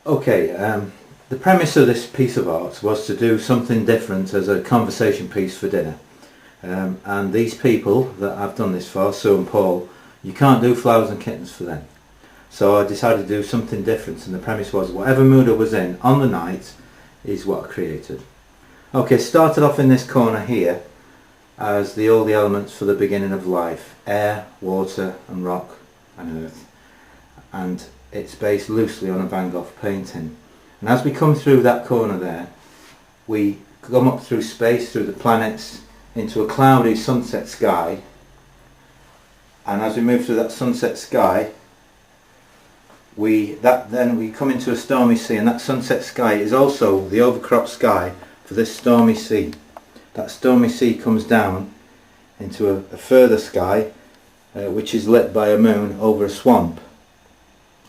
Okay, the premise of this piece of art was to do something different as a conversation piece for dinner. And these people that I've done this for, Sue and Paul, you can't do flowers and kittens for them. So I decided to do something different, and the premise was whatever mood I was in on the night is what I created. Okay, started off in this corner here as all the elements for the beginning of life: air, water and rock and earth. And it's based loosely on a Van Gogh painting. And as we come through that corner there, we come up through space, through the planets, into a cloudy sunset sky. And as we move through that sunset sky, then we come into a stormy sea, and that sunset sky is also the overcrop sky for this stormy sea. That stormy sea comes down into a further sky, which is lit by a moon over a swamp.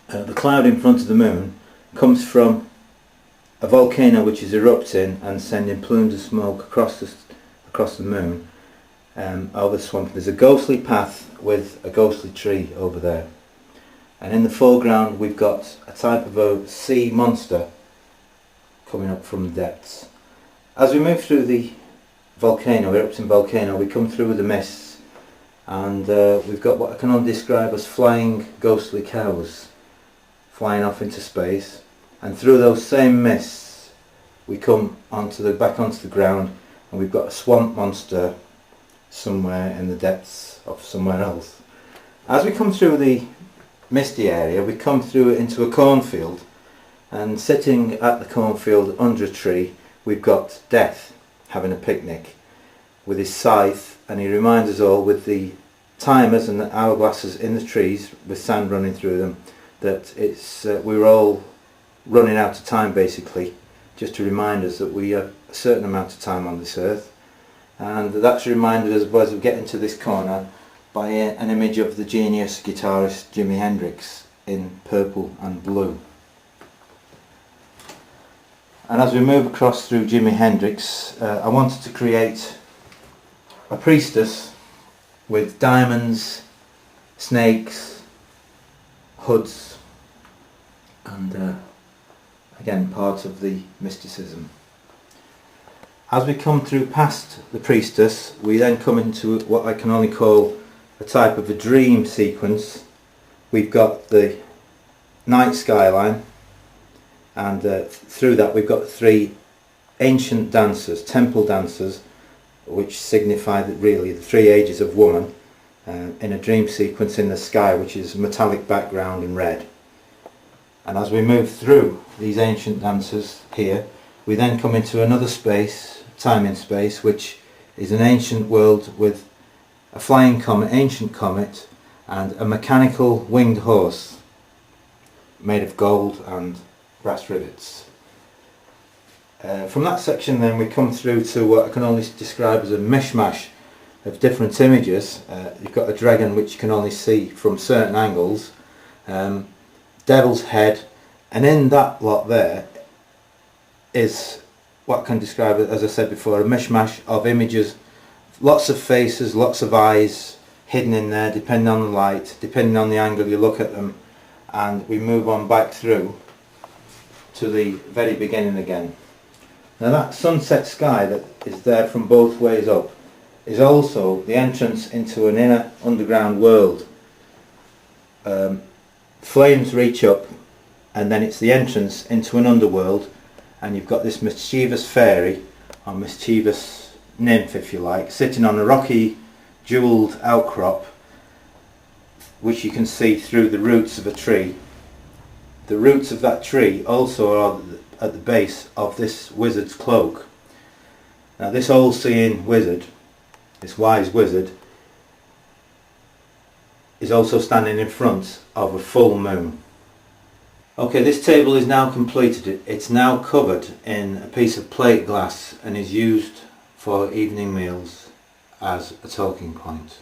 The cloud in front of the moon comes from a volcano which is erupting and sending plumes of smoke across the moon over the swamp. There's a ghostly path with a ghostly tree over there, and in the foreground we've got a type of a sea monster coming up from the depths. As we move through the erupting volcano, we come through the mists, and we've got what I can only describe as flying ghostly cows flying off into space, and through those same mists we come back onto the ground, and we've got a swamp monster somewhere in the depths of somewhere else. As we come through the misty area, we come through it into a cornfield, and sitting at the cornfield under a tree we've got Death having a picnic with his scythe, and he reminds us all with the timers and the hourglasses in the trees with sand running through them that we were all running out of time, basically, just to remind us that we have a certain amount of time on this earth. And that's reminded us as we get into this corner by an image of the genius guitarist Jimi Hendrix in purple and blue. And as we move across through Jimi Hendrix, I wanted to create a priestess with diamonds, snakes, hoods, and again part of the mysticism. As we come through past the priestess, we then come into what I can only call a type of a dream sequence. We've got the night skyline, and through that we've got three ancient dancers, temple dancers, which signify really the three ages of woman, in a dream sequence in the sky, which is metallic background in red. And as we move through these ancient dancers here, we then come into another space, time in space, which is an ancient world with a flying comet, ancient comet, and a mechanical winged horse made of gold and brass rivets. From that section then we come through to what I can only describe as a mishmash of different images. You've got a dragon which you can only see from certain angles, devil's head, and in that lot there is what I can describe, as I said before, a mishmash of images, lots of faces, lots of eyes hidden in there depending on the light, depending on the angle you look at them. And we move on back through to the very beginning again. Now that sunset sky that is there from both ways up is also the entrance into an inner underground world. Flames reach up, and then it's the entrance into an underworld, and you've got this mischievous fairy, or mischievous nymph if you like, sitting on a rocky jewelled outcrop which you can see through the roots of a tree. The roots of that tree also are at the base of this wizard's cloak. Now this all-seeing wizard, this wise wizard, is also standing in front of a full moon. Okay, this table is now completed. It's now covered in a piece of plate glass and is used for evening meals as a talking point.